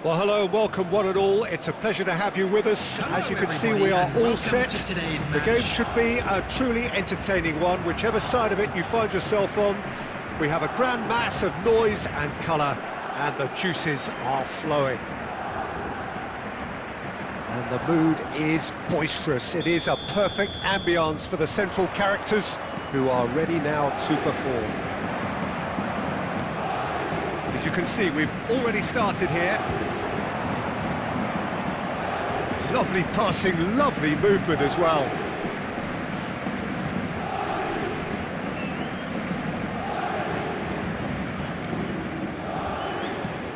Well, hello and welcome one and all. It's a pleasure to have you with us. As you can see, we are all set. The game should be a truly entertaining one, whichever side of it you find yourself on. We have a grand mass of noise and colour, and the juices are flowing. And the mood is boisterous. It is a perfect ambience for the central characters, who are ready now to perform. As you can see, we've already started here. Lovely passing, lovely movement as well.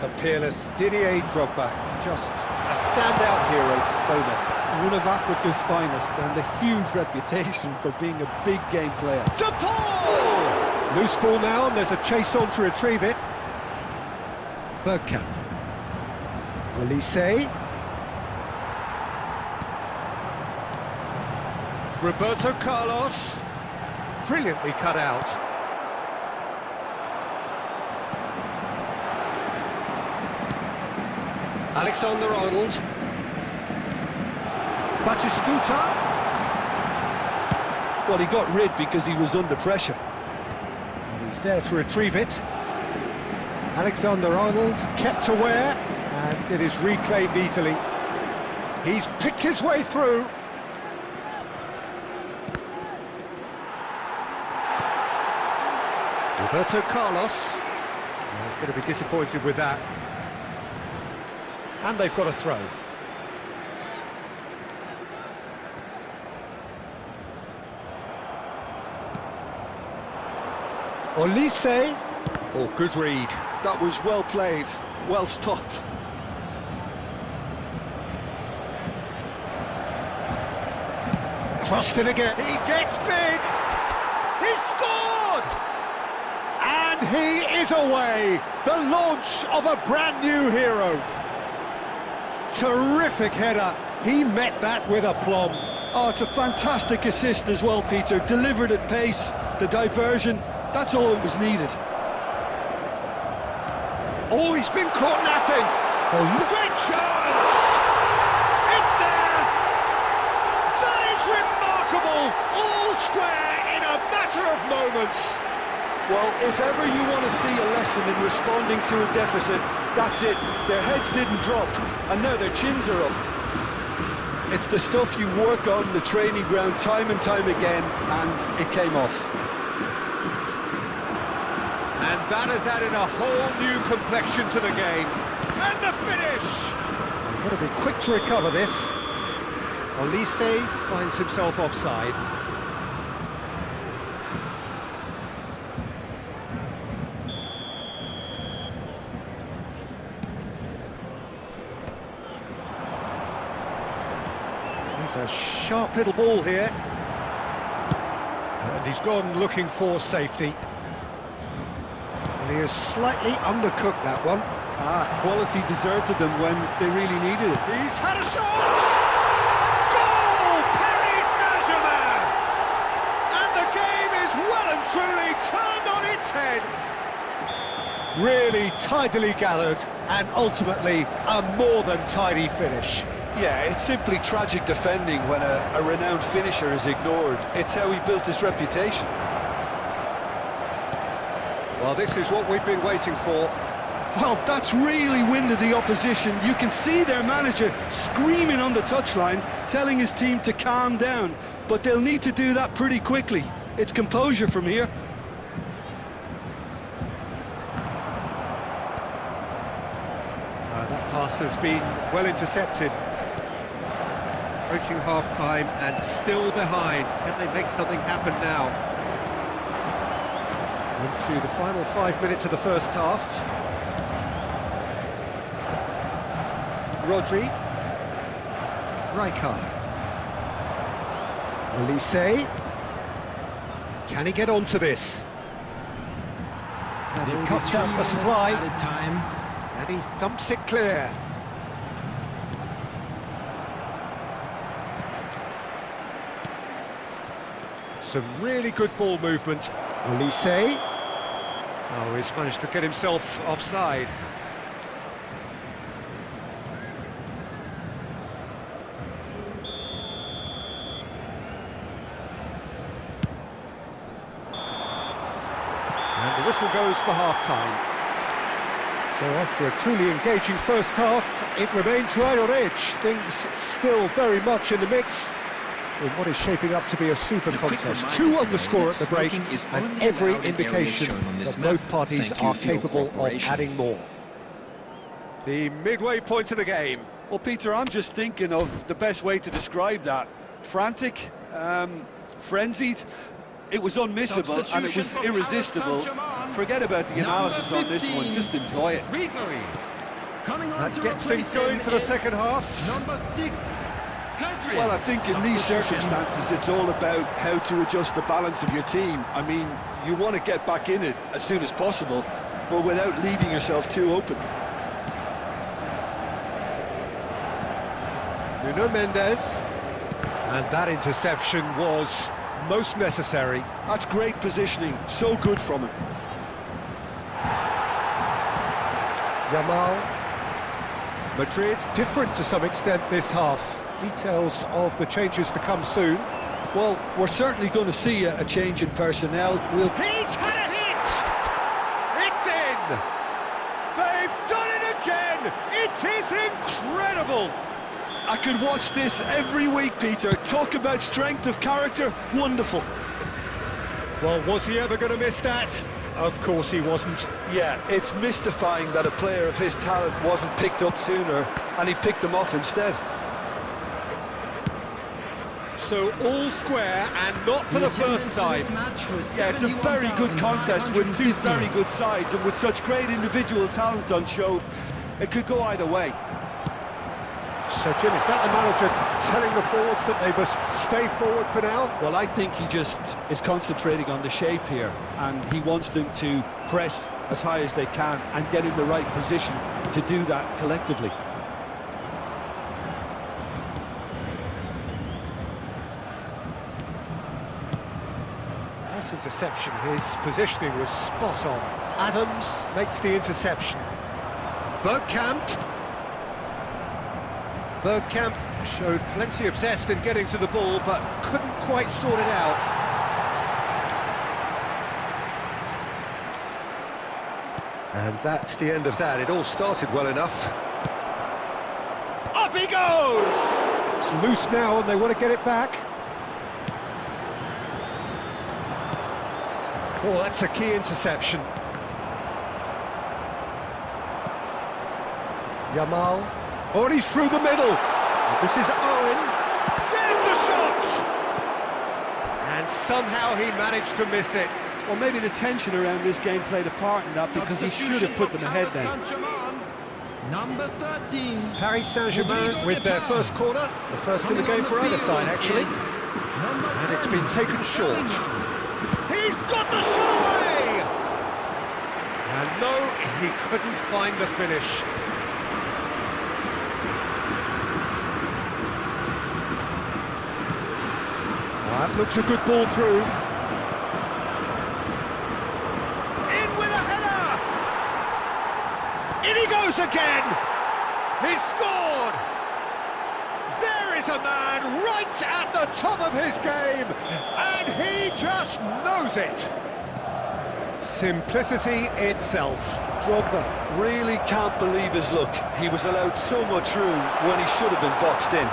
The peerless Didier Drogba, just a standout hero for Sona. One of Africa's finest and a huge reputation for being a big game player. To Paul! Loose ball now, and there's a chase on to retrieve it. Bergkamp. Olise. Roberto Carlos. Brilliantly cut out. Alexander-Arnold. Batistuta. Well, he got rid because he was under pressure. And he's there to retrieve it. Alexander-Arnold kept aware, and it is reclaimed easily. He's picked his way through. Roberto Carlos. Well, he's going to be disappointed with that. And they've got a throw. Olise. Oh, good read. That was well played, well stopped. Crossed in again. He gets big. He's scored! And he is away. The launch of a brand new hero. Terrific header. He met that with aplomb. Oh, it's a fantastic assist as well, Peter. Delivered at pace, the diversion, that's all that was needed. Oh, he's been caught napping. Oh, great chance! It's there! That is remarkable! All square in a matter of moments. Well, if ever you want to see a lesson in responding to a deficit, that's it. Their heads didn't drop, and now their chins are up. It's the stuff you work on the training ground time and time again, and it came off. And that has added a whole new complexion to the game. And the finish! They've got to be quick to recover this. Olise finds himself offside. There's a sharp little ball here. And he's gone looking for safety. And he has slightly undercooked that one. Quality deserted them when they really needed it. He's had a shot! Goal! Paris Saint-Germain! And the game is well and truly turned on its head. Really tidily gathered, and ultimately a more than tidy finish. Yeah, it's simply tragic defending when a renowned finisher is ignored. It's how he built his reputation. Well, this is what we've been waiting for. Well, that's really winded the opposition. You can see their manager screaming on the touchline, telling his team to calm down. But they'll need to do that pretty quickly. It's composure from here. That pass has been well intercepted. Approaching half-time and still behind. Can they make something happen now? Into the final 5 minutes of the first half. Rodri. Rijkaard. Olise. Can he get onto this? And he cuts out the supply. And he thumps it clear. Some really good ball movement. Olise. Oh, he's managed to get himself offside. And the whistle goes for half-time. So after a truly engaging first half, it remains right on edge. Things still very much in the mix in what is shaping up to be a super contest. 2 on the score at the break, and every indication that both parties are capable of adding more. The midway point of the game. Well, Peter, I'm just thinking of the best way to describe that. Frantic, frenzied. It was unmissable and it was irresistible. Forget about the analysis on this one, just enjoy it. That gets things going for the second half. Well, I think in these circumstances it's all about how to adjust the balance of your team. I mean, you want to get back in it as soon as possible, but without leaving yourself too open. Nuno Mendes. And that interception was most necessary. That's great positioning, so good from him. Yamal. Madrid, different to some extent this half. Details of the changes to come soon. Well, we're certainly going to see a change in personnel. He's had a hit! It's in! They've done it again! It is incredible! I could watch this every week, Peter. Talk about strength of character, wonderful. Well, was he ever going to miss that? Of course he wasn't. Yeah, it's mystifying that a player of his talent wasn't picked up sooner, and he picked them off instead. So all square, and not for the first time. Yeah, it's a very good contest with 2 very good sides, and with such great individual talent on show, it could go either way. So, Jim, is that the manager telling the forwards that they must stay forward for now? Well, I think he just is concentrating on the shape here, and he wants them to press as high as they can and get in the right position to do that collectively. Nice interception. His positioning was spot on. Adams makes the interception. Bergkamp. Bergkamp showed plenty of zest in getting to the ball, but couldn't quite sort it out. And that's the end of that. It all started well enough. Up he goes! It's loose now and they want to get it back. Oh, that's a key interception. Yamal. Oh, and he's through the middle. This is Owen. There's the shot! And somehow he managed to miss it. Well, maybe the tension around this game played a part in that, because he should have put them ahead then. Number 13. Paris Saint-Germain with their first corner. The first in the game for either side, actually. And it's been taken short. He's got the shot away! And no, he couldn't find the finish. That looks a good ball through. In with a header! In he goes again! He's scored! There is a man right at the top of his game, and he just knows it. Simplicity itself. Drogba really can't believe his luck. He was allowed so much room when he should have been boxed in.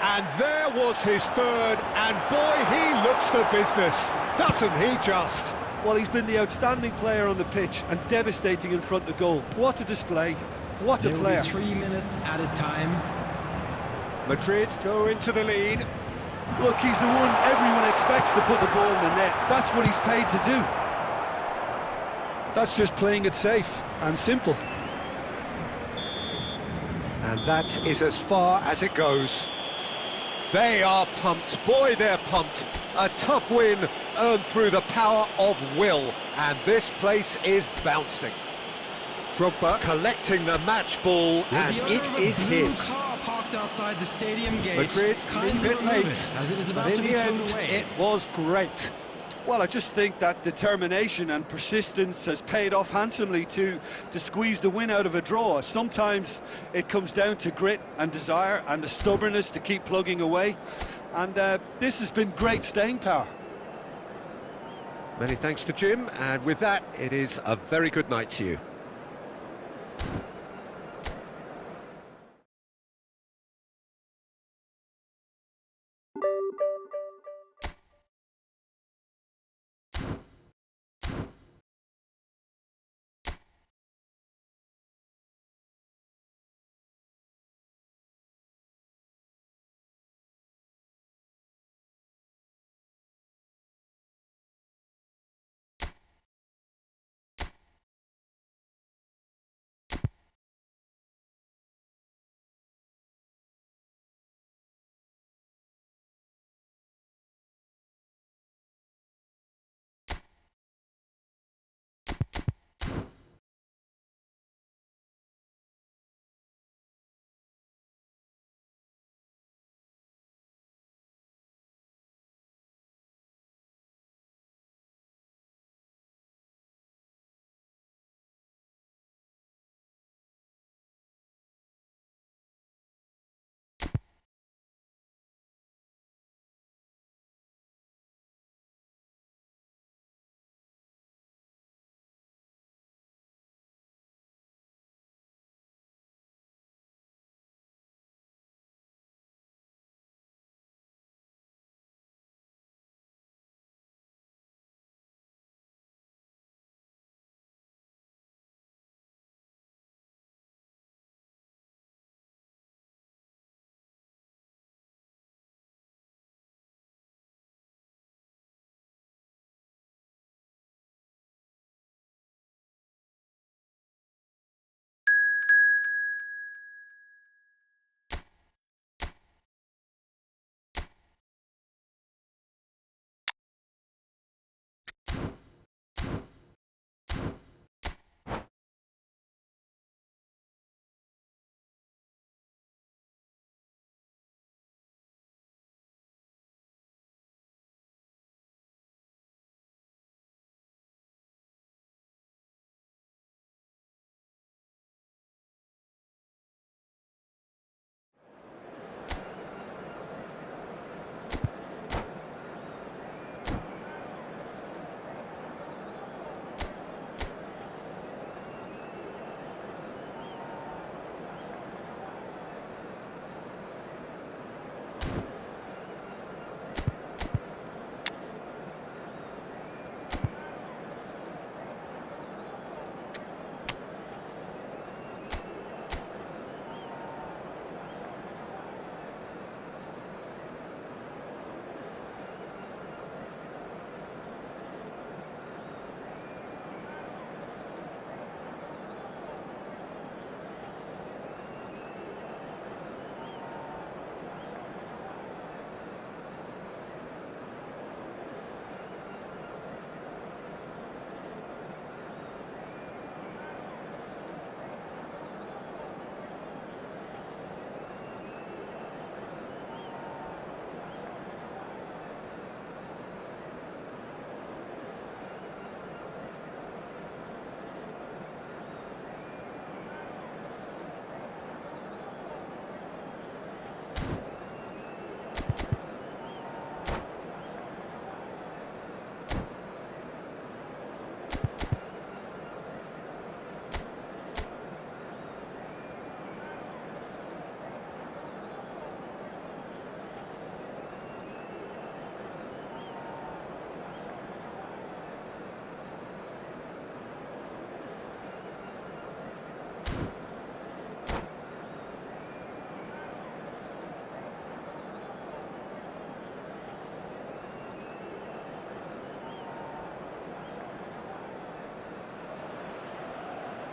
And there was his third, and boy, he looks the business, doesn't he just? Well, he's been the outstanding player on the pitch and devastating in front of goal. What a display, what a player. 3 minutes at a time. Madrid go into the lead. Look, he's the one everyone expects to put the ball in the net. That's what he's paid to do. That's just playing it safe and simple. And that is as far as it goes. They are pumped, boy they're pumped. A tough win earned through the power of will, and this place is bouncing. Drogba collecting the match ball, and it is his. Parked outside the stadium gate. Madrid a bit late, but in the end it was great. Well, I just think that determination and persistence has paid off handsomely to squeeze the win out of a draw. Sometimes it comes down to grit and desire and the stubbornness to keep plugging away. And this has been great staying power. Many thanks to Jim, and with that, it is a very good night to you.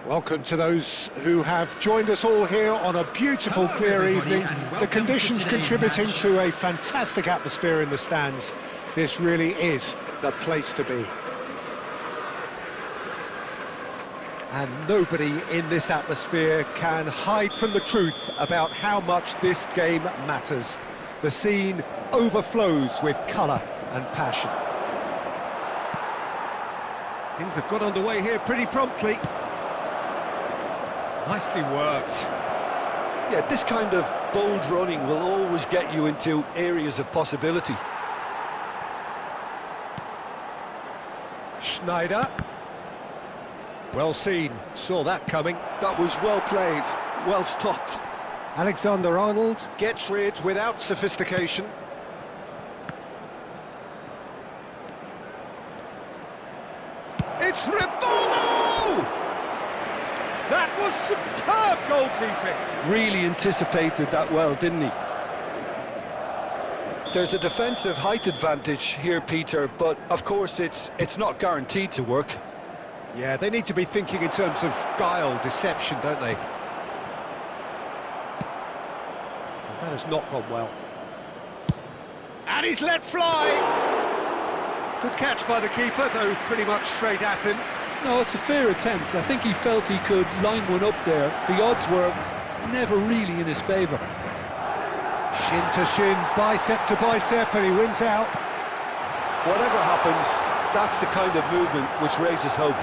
Welcome to those who have joined us all here on a beautiful, clear evening. The conditions contributing to a fantastic atmosphere in the stands. This really is the place to be. And nobody in this atmosphere can hide from the truth about how much this game matters. The scene overflows with colour and passion. Things have got underway here pretty promptly. Nicely worked. Yeah, this kind of bold running will always get you into areas of possibility. Schneider. Well seen, saw that coming. That was well played, well stopped. Alexander-Arnold gets rid without sophistication. It's Rivaldo! That was superb goalkeeping. Really anticipated that well, didn't he? There's a defensive height advantage here, Peter, but of course it's not guaranteed to work. Yeah, they need to be thinking in terms of guile, deception, don't they? That has not gone well. And he's let fly! Good catch by the keeper, though pretty much straight at him. No, it's a fair attempt. I think he felt he could line one up there. The odds were never really in his favour. Shin to shin, bicep to bicep, and he wins out. Whatever happens, that's the kind of movement which raises hope.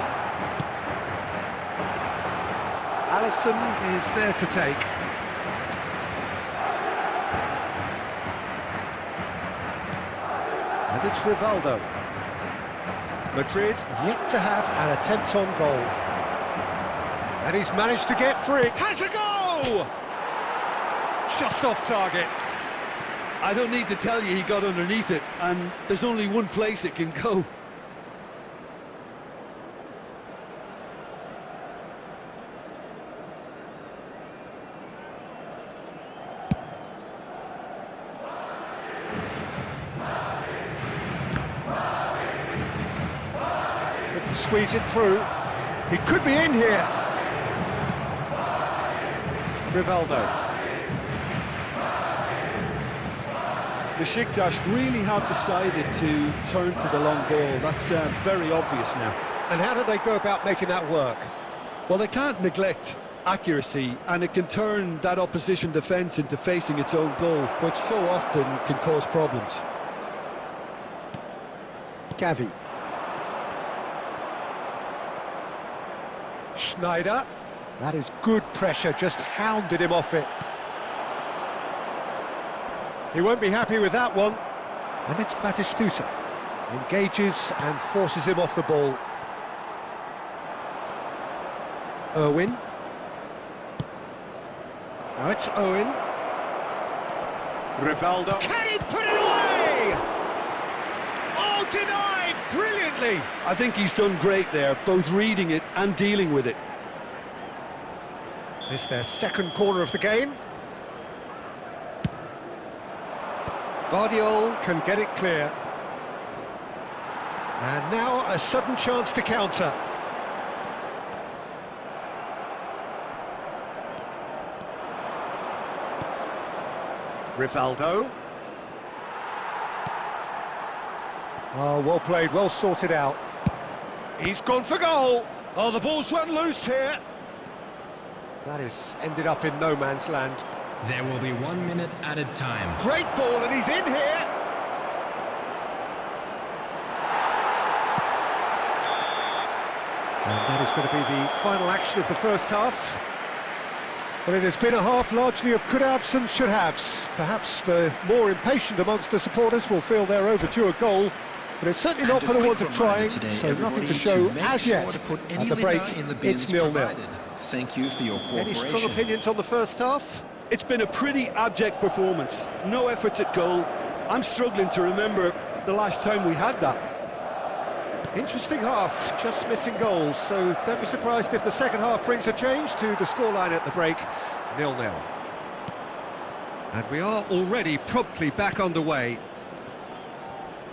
Alisson is there to take. And it's Rivaldo. Madrid yet to have an attempt on goal. And he's managed to get free. Has a goal! Just off target. I don't need to tell you he got underneath it, and there's only one place it can go. Squeeze it through. He could be in here. Rivaldo. Besiktas really have decided to turn to the long ball. That's very obvious now. And how do they go about making that work? Well, they can't neglect accuracy, and it can turn that opposition defence into facing its own goal, which so often can cause problems. Gavi. Schneider. That is good pressure, just hounded him off it. He won't be happy with that one. And it's Batistuta. Engages and forces him off the ball. Irwin. Now it's Owen. Rivaldo. Can he put it away? Oh, denied brilliantly. I think he's done great there, both reading it and dealing with it. This is their second corner of the game. Guardiola can get it clear. And now a sudden chance to counter. Rivaldo. Oh, well played, well sorted out. He's gone for goal. Oh, the ball's run loose here. That has ended up in no man's land. There will be 1 minute added time. Great ball, and he's in here. And that is going to be the final action of the first half. Well, it has been a half largely of could-haves and should-haves. Perhaps the more impatient amongst the supporters will feel they're overdue a goal, but it's certainly not for the want of trying, so nothing to show as yet. At the break, it's 0-0. Thank you for your cooperation. Any strong opinions on the first half? It's been a pretty abject performance. No efforts at goal. I'm struggling to remember the last time we had that. Interesting half, just missing goals, so don't be surprised if the second half brings a change to the scoreline at the break, 0-0. And we are already promptly back underway.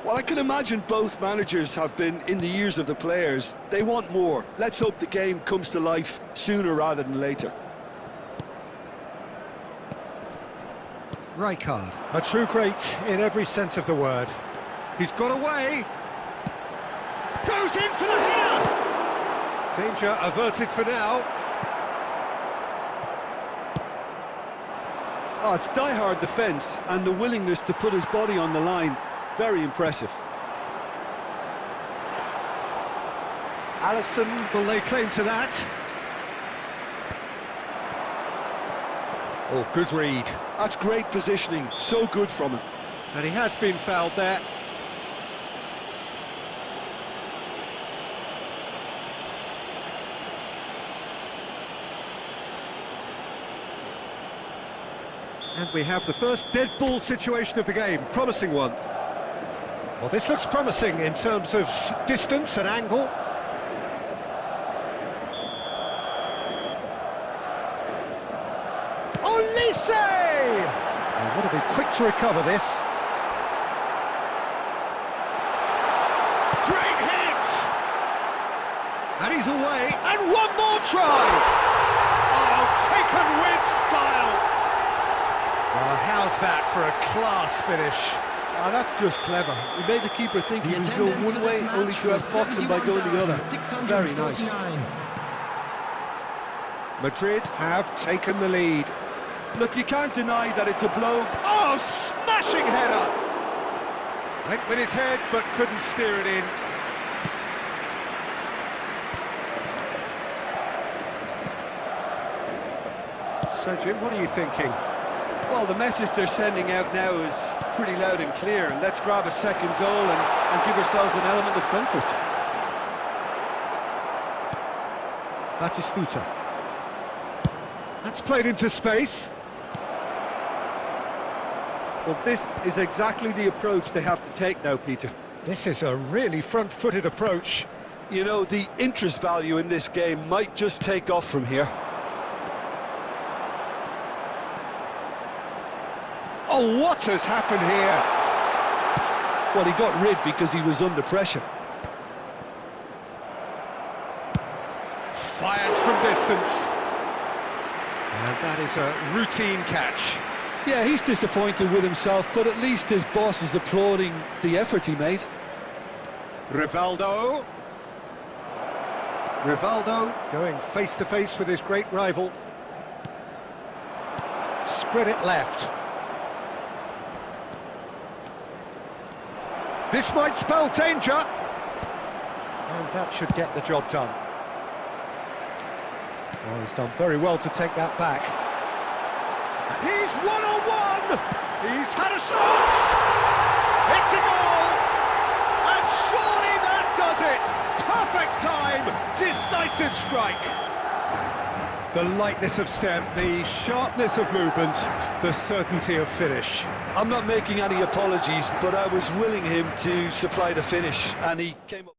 Well, I can imagine both managers have been in the ears of the players. They want more. Let's hope the game comes to life sooner rather than later. Rijkaard, a true great in every sense of the word. He's got away. Goes in for the header! Danger averted for now. Oh, it's die-hard defence and the willingness to put his body on the line. Very impressive. Alisson will lay claim to that. Oh, good read. That's great positioning, so good from him. And he has been fouled there. And we have the first dead ball situation of the game, promising one. Well, this looks promising in terms of distance and angle. Olise! They want to be quick to recover this. Great hit! And he's away, and one more try! Oh, taken with style! Well, how's that for a class finish? Ah, that's just clever. He made the keeper think he was going one way, only to outfox him by going the other. Very nice. Madrid have taken the lead. Look, you can't deny that it's a blow. Oh, smashing header! Went with his head, but couldn't steer it in. So, Jim, what are you thinking? Well, the message they're sending out now is pretty loud and clear. Let's grab a second goal and give ourselves an element of comfort. Batistuta. That's played into space. Well, this is exactly the approach they have to take now, Peter. This is a really front-footed approach. You know, the interest value in this game might just take off from here. Oh, what has happened here? Well, he got rid because he was under pressure. Fires from distance. And that is a routine catch. Yeah, he's disappointed with himself, but at least his boss is applauding the effort he made. Rivaldo. Rivaldo going face-to-face with his great rival. Spread it left. This might spell danger. And that should get the job done. Oh, he's done very well to take that back. He's one-on-one! He's had a shot! It's a goal! And surely that does it! Perfect time! Decisive strike! The lightness of step, the sharpness of movement, the certainty of finish. I'm not making any apologies, but I was willing him to supply the finish, and he came up.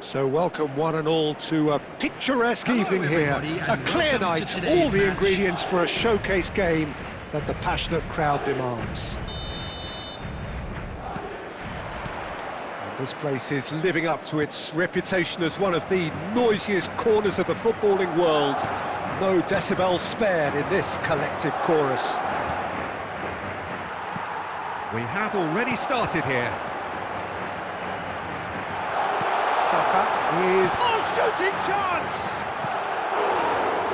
So welcome one and all to a picturesque evening here, a clear night, all the ingredients for a showcase game that the passionate crowd demands. And this place is living up to its reputation as one of the noisiest corners of the footballing world. No decibels spared in this collective chorus. We have already started here. Saka is... Oh, shooting chance!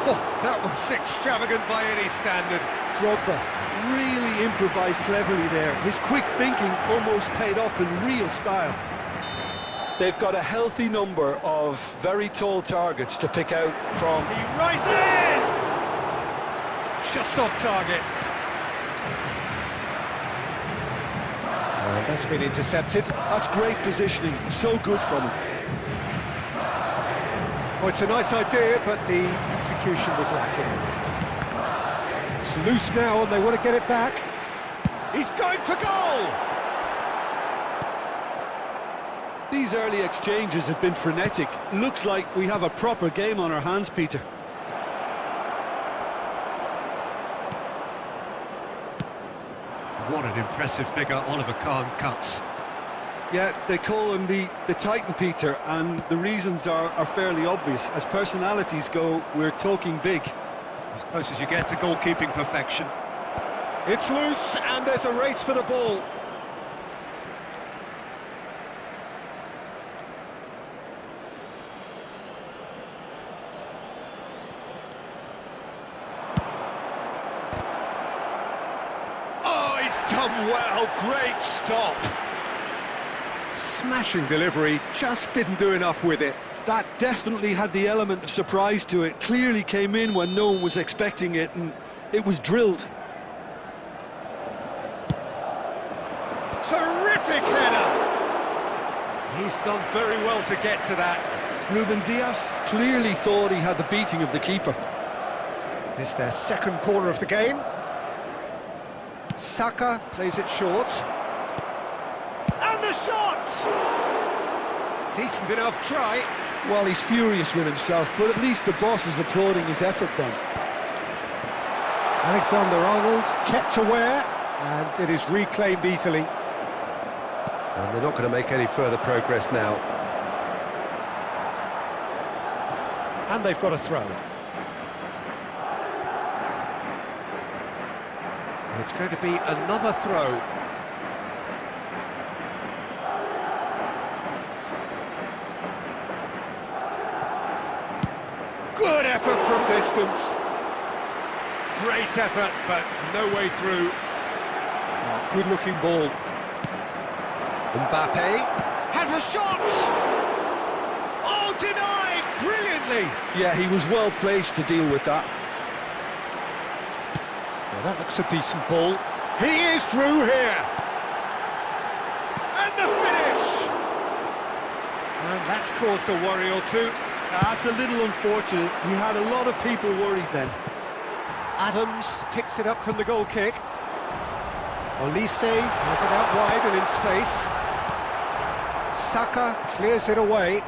Oh, that was extravagant by any standard. Drogba really improvised cleverly there. His quick thinking almost paid off in real style. They've got a healthy number of very tall targets to pick out from. He rises! Just off target. That's been intercepted. That's great positioning, so good from him. Oh, it's a nice idea, but the execution was lacking. It's loose now and they want to get it back. He's going for goal! These early exchanges have been frenetic. Looks like we have a proper game on our hands, Peter. What an impressive figure Oliver Kahn cuts. Yeah, they call him the Titan, Peter, and the reasons are fairly obvious. As personalities go, we're talking big. As close as you get to goalkeeping perfection. It's loose, and there's a race for the ball. Oh, he's done well, great stop. Smashing delivery, just didn't do enough with it. That definitely had the element of surprise to it. Clearly came in when no one was expecting it, and it was drilled. Terrific header! He's done very well to get to that. Ruben Dias clearly thought he had the beating of the keeper. This is their second corner of the game. Saka plays it short. And the shot! Decent enough try. Well, he's furious with himself, but at least the boss is applauding his effort then. Alexander-Arnold kept aware, and it is reclaimed easily. And they're not going to make any further progress now. And they've got a throw. And it's going to be another throw. Good effort from distance. Great effort, but no way through. Oh, good-looking ball. Mbappe has a shot! Oh, denied! Brilliantly! Yeah, he was well placed to deal with that. Well, that looks a decent ball. He is through here! And the finish! And that's caused a worry or two. That's a little unfortunate. He had a lot of people worried then. Adams picks it up from the goal kick. Olise has it out wide and in space. Saka clears it away.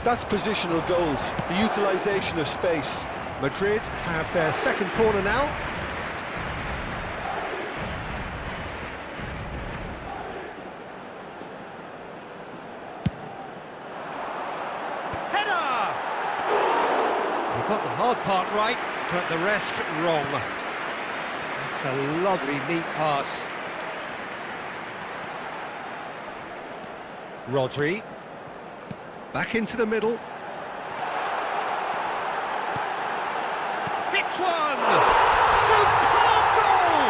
That's positional goals, the utilisation of space. Madrid have their second corner now. Got the hard part right, but the rest wrong. It's a lovely, neat pass. Rodri. Back into the middle. Hits one! Superb goal!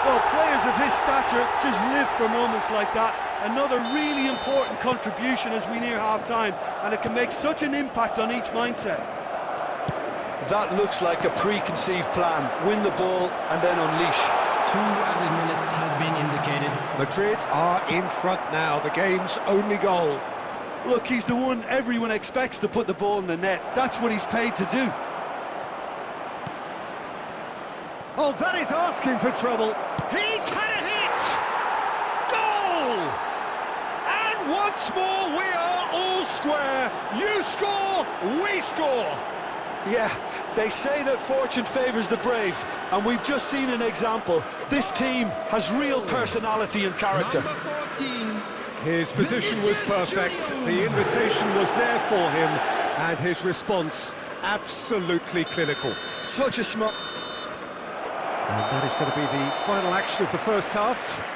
Well, players of his stature just live for moments like that. Another really important contribution as we near half-time, and it can make such an impact on each mindset. That looks like a preconceived plan. Win the ball and then unleash. 2 added minutes has been indicated. Madrid are in front now, the game's only goal. Look, he's the one everyone expects to put the ball in the net. That's what he's paid to do. Oh, that is asking for trouble. He's had a hit! Goal! And one once more, we are all square. You score, we score. Yeah, they say that fortune favours the brave, and we've just seen an example. This team has real personality and character. Number 14. His position was perfect, the invitation was there for him, and his response absolutely clinical. Such a smart... And that is going to be the final action of the first half.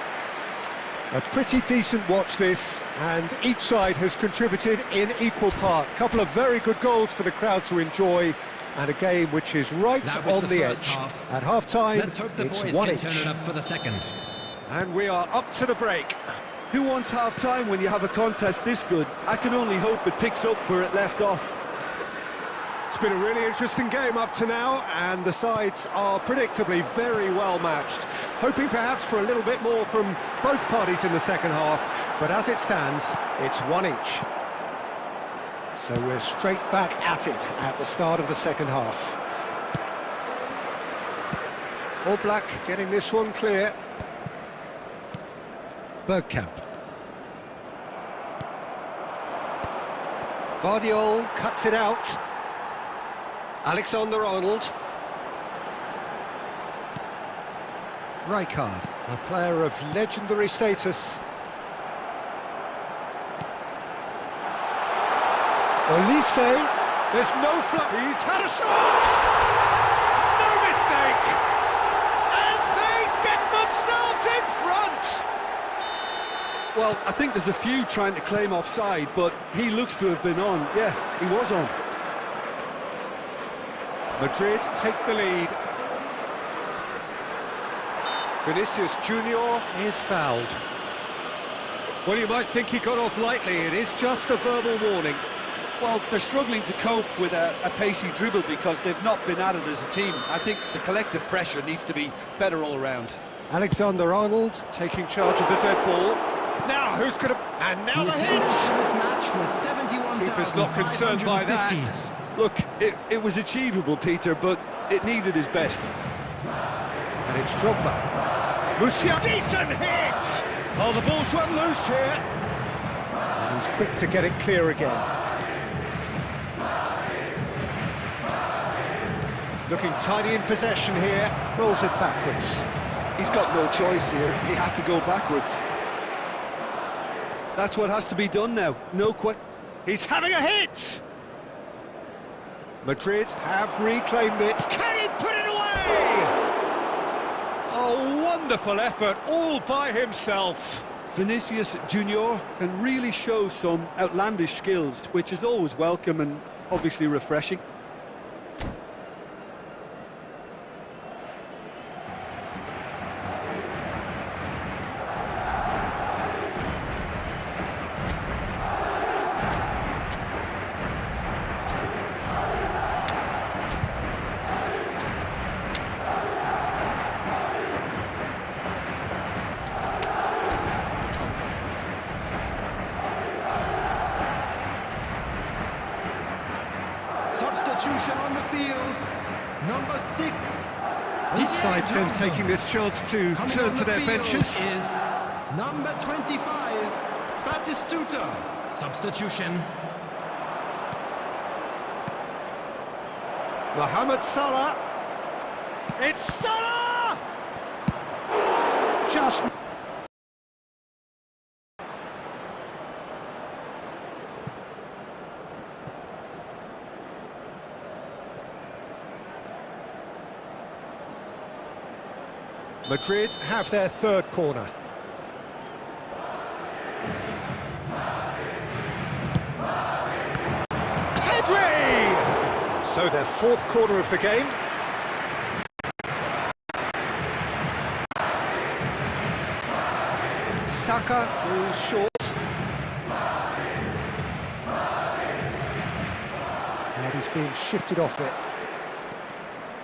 A pretty decent watch this, and each side has contributed in equal part. Couple of very good goals for the crowd to enjoy, and a game which is right on the edge. Half. At half-time, Let's hope the it's boys one can each. turn it up for the second. And we are up to the break. Who wants half-time when you have a contest this good? I can only hope it picks up where it left off. It's been a really interesting game up to now, and the sides are predictably very well matched. Hoping perhaps for a little bit more from both parties in the second half, but as it stands, it's one each. So we're straight back at it at the start of the second half. All Black getting this one clear. Bergkamp. Guardiola cuts it out. Alexander-Arnold. Rijkaard, a player of legendary status. Olise, there's no flap, he's had a shot! No mistake! And they get themselves in front! Well, I think there's a few trying to claim offside, but he looks to have been on. Yeah, he was on. Madrid take the lead. Vinicius Junior is fouled. Well, you might think he got off lightly, it is just a verbal warning. Well, they're struggling to cope with a pacey dribble because they've not been at it as a team. I think the collective pressure needs to be better all around. Alexander-Arnold taking charge of the dead ball. Now, who's going to... And now the hit! This match was Keeper's not concerned by that. 71,550. Look, it was achievable, Peter, but it needed his best. And it's Drogba. Musiala, decent hit! Oh, the ball's run loose here. And he's quick to get it clear again. Looking tidy in possession here, rolls it backwards. He's got no choice here. He had to go backwards. That's what has to be done now. No question. He's having a hit! Madrid have reclaimed it. Can he put it away? A wonderful effort, all by himself. Vinicius Junior can really show some outlandish skills, which is always welcome and obviously refreshing. Substitution on the field. Number 6. Both sides then taking this chance to Coming turn on to the their field benches. Is number 25, Batistuta. Substitution. Mohamed Salah. It's Salah! Just... Madrid have their third corner. Pedri! So their fourth corner of the game. Saka goes short. And he's being shifted off it.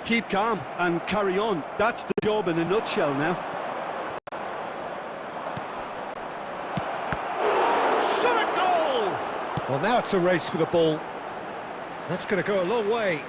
Keep calm and carry on. That's the job in a nutshell now. Shot a goal! Well, now it's a race for the ball. That's going to go a long way.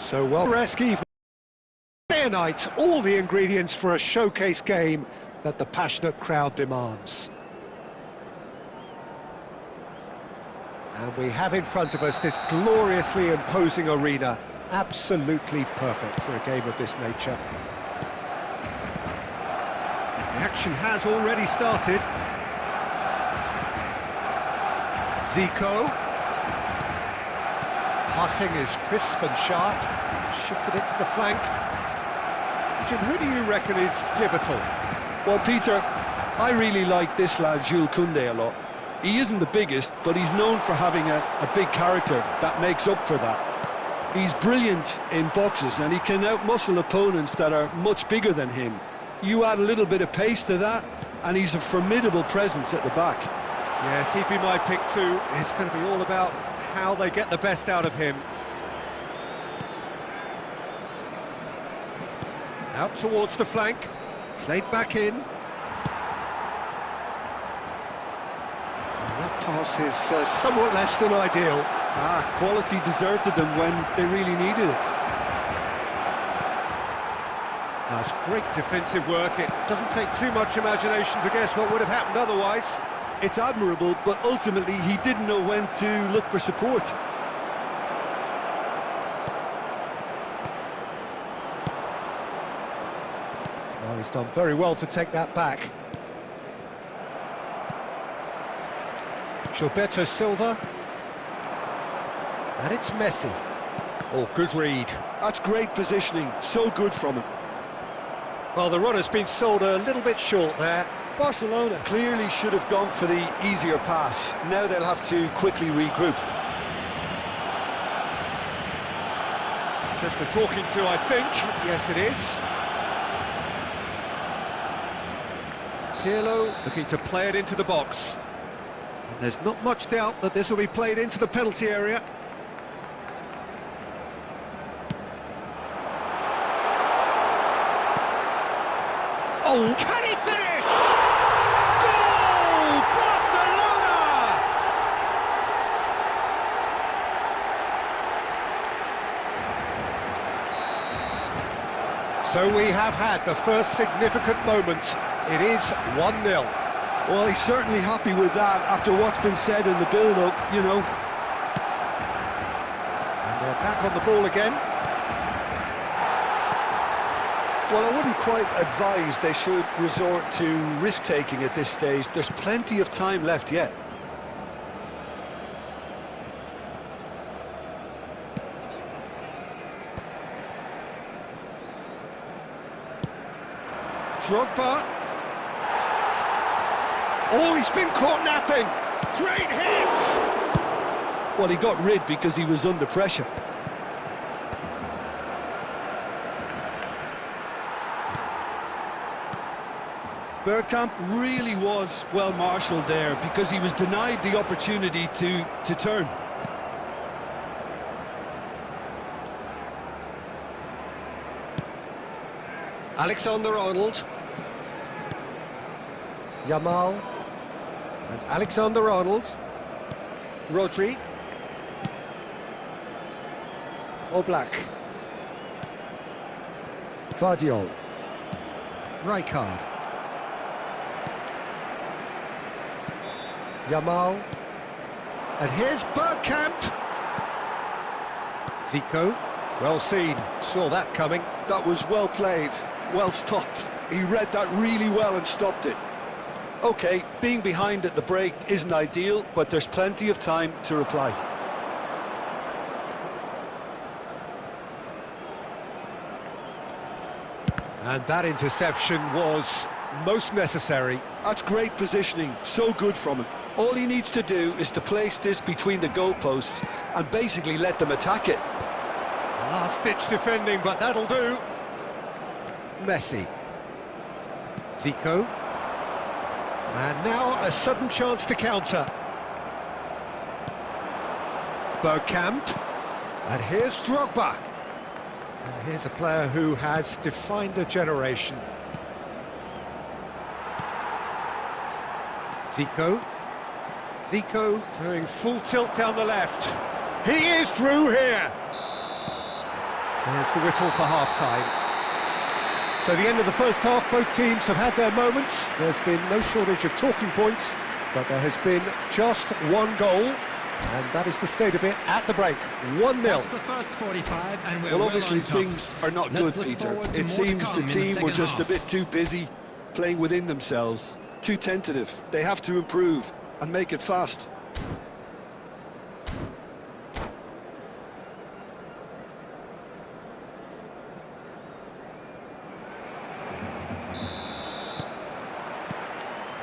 So well-resque evening. Day night, all the ingredients for a showcase game that the passionate crowd demands. And we have in front of us this gloriously imposing arena, absolutely perfect for a game of this nature. The action has already started. Zico. Passing is crisp and sharp. Shifted it to the flank. Jim, who do you reckon is pivotal? Well, Peter, I really like this lad, Jules Koundé, a lot. He isn't the biggest, but he's known for having a big character that makes up for that. He's brilliant in boxes, and he can outmuscle opponents that are much bigger than him. You add a little bit of pace to that, and he's a formidable presence at the back. Yes, he'd be my pick too. It's going to be all about how they get the best out of him. Out towards the flank, played back in. And that pass is somewhat less than ideal. Quality deserted them when they really needed it. That's great defensive work. It doesn't take too much imagination to guess what would have happened otherwise. It's admirable, but ultimately he didn't know when to look for support. Oh, he's done very well to take that back. Gilberto Silva. And it's Messi. Oh, good read. That's great positioning, so good from him. Well, the runner's been sold a little bit short there. Barcelona clearly should have gone for the easier pass. Now they'll have to quickly regroup. Just a talking to, I think. Yes, it is. Pirlo looking to play it into the box. And there's not much doubt that this will be played into the penalty area. Oh, can he finish? Goal! Barcelona! So we have had the first significant moment. It is 1-0. Well, he's certainly happy with that after what's been said in the build-up, you know. And they're back on the ball again. Well, I wouldn't quite advise they should resort to risk-taking at this stage. There's plenty of time left yet. Drogba. Oh, he's been caught napping. Great hit! Well, he got rid because he was under pressure. Bergkamp really was well marshalled there because he was denied the opportunity to turn. Alexander-Arnold. Yamal. And Alexander-Arnold. Rodri. Oblak. Vardiol. Rijkaard. Yamal. And here's Bergkamp. Zico. Well seen. Saw that coming. That was well played, well stopped. He read that really well and stopped it. OK, being behind at the break isn't ideal, but there's plenty of time to reply. And that interception was most necessary. That's great positioning, so good from him. All he needs to do is to place this between the goalposts and basically let them attack it. Last-ditch defending, but that'll do. Messi. Zico. And now a sudden chance to counter. Bergkamp. And here's Drogba. And here's a player who has defined a generation. Zico. Zico doing full tilt down the left. He is through here. There's the whistle for half-time. So the end of the first half, both teams have had their moments. There's been no shortage of talking points, but there has been just one goal, and that is the state of it at the break. 1-0. That's the first 45, and we're Well, well obviously on top. things are not Let's good, look Peter. forward to It more to seems come the in the team were second just a half. bit too busy playing within themselves, too tentative. They have to improve and make it fast.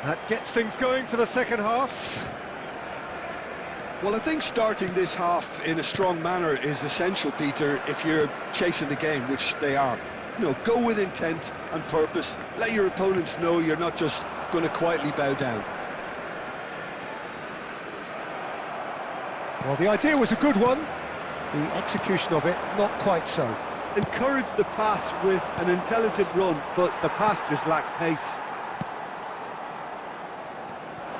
That gets things going for the second half. Well, I think starting this half in a strong manner is essential, Peter, if you're chasing the game, which they are. You know, go with intent and purpose. Let your opponents know you're not just going to quietly bow down. Well, the idea was a good one. The execution of it, not quite so. Encourage the pass with an intelligent run, but the pass just lacked pace.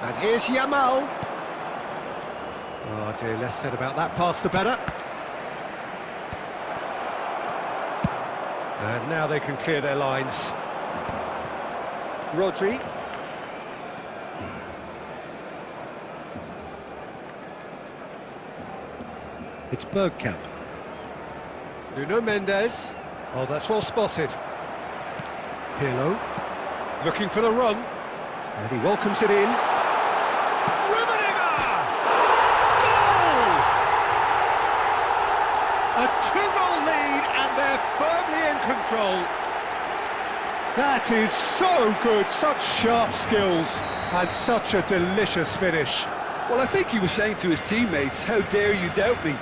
And here's Yamal. Oh dear, less said about that pass the better. And now they can clear their lines. Rodri. It's Bergkamp. Nuno Mendes. Oh, that's well spotted. Pirlo. Looking for the run. And he welcomes it in. A two-goal lead, and they're firmly in control. That is so good, such sharp skills, and such a delicious finish. Well, I think he was saying to his teammates, how dare you doubt me?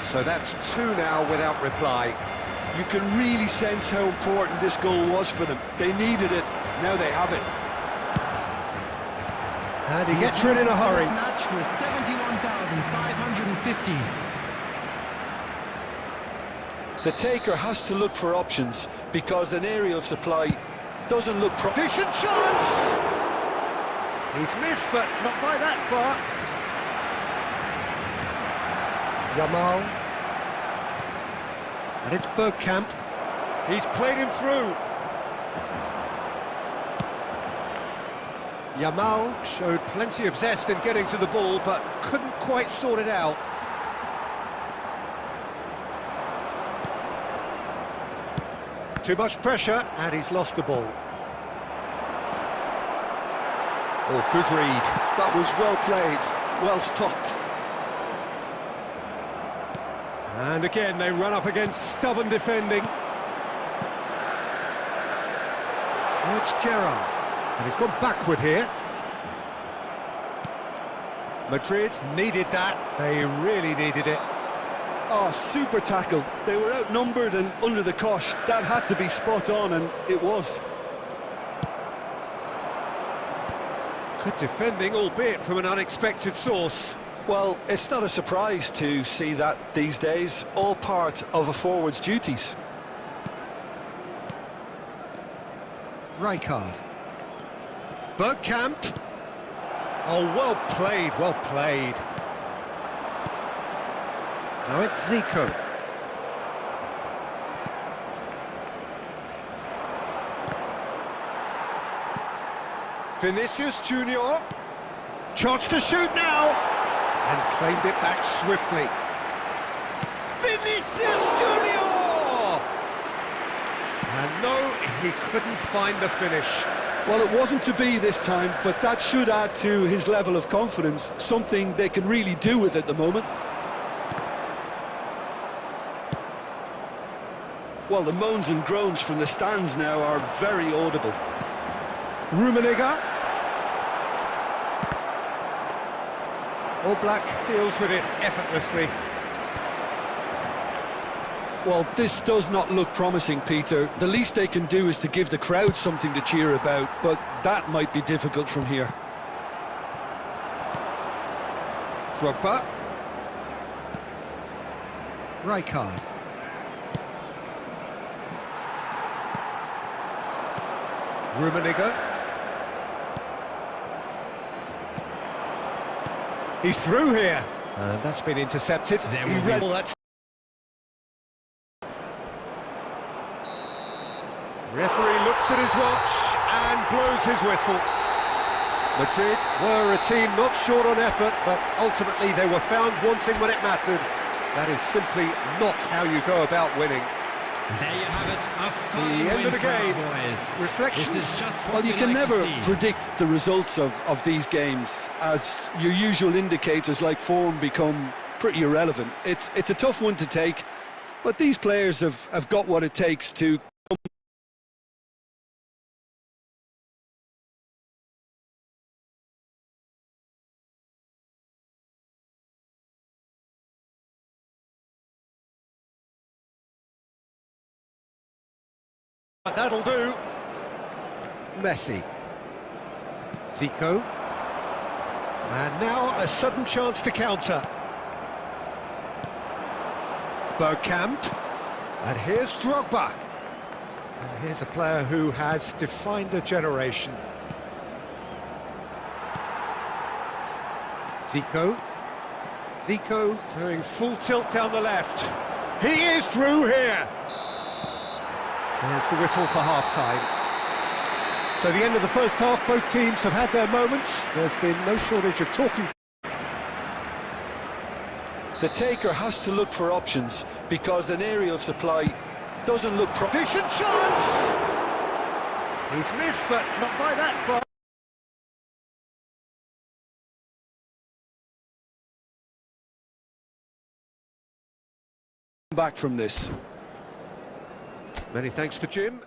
So that's two now without reply. You can really sense how important this goal was for them. They needed it, now they have it. And he gets rid in a hurry. This match was 71,550. The taker has to look for options because an aerial supply doesn't look Decent chance! He's missed, but not by that far. Yamal. And it's Bergkamp. He's played him through. Yamal showed plenty of zest in getting to the ball, but couldn't quite sort it out. Too much pressure, and he's lost the ball. Oh, good read. That was well played, well stopped. And again, they run up against stubborn defending. Oh, it's Gerrard. And he's gone backward here. Madrid needed that. They really needed it. Oh, super tackle. They were outnumbered and under the cosh. That had to be spot on, and it was. Good defending, albeit from an unexpected source. Well, it's not a surprise to see that these days. All part of a forward's duties. Rijkaard. Bergkamp. Oh, well played, well played. Now it's Zico. Vinicius Junior. Chance to shoot now. And claimed it back swiftly. Vinicius Junior! And no, he couldn't find the finish. Well, it wasn't to be this time, but that should add to his level of confidence, something they can really do with at the moment. Well, the moans and groans from the stands now are very audible. Rummenigge. All Black deals with it effortlessly. Well, this does not look promising, Peter. The least they can do is to give the crowd something to cheer about, but that might be difficult from here. Drogba. Rijkaard. Rummenigge. He's through here. And that's been intercepted. There He will be- read all that. Referee looks at his watch and blows his whistle. Madrid were a team not short on effort, but ultimately they were found wanting when it mattered. That is simply not how you go about winning. There you have it, The end of the game. Reflections. Well, you can never predict the results of these games, as your usual indicators like form become pretty irrelevant. It's a tough one to take, but these players have got what it takes to That'll do. Messi. Zico. And now a sudden chance to counter. Bergkamp. And here's Drogba. And here's a player who has defined a generation. Zico. Zico doing full tilt down the left. He is through here. There's the whistle for half-time. So the end of the first half, both teams have had their moments. There's been no shortage of talking. the taker has to look for options, because an aerial supply doesn't look Decent chance! He's missed, but not by that far. back from this. Many thanks to Jim.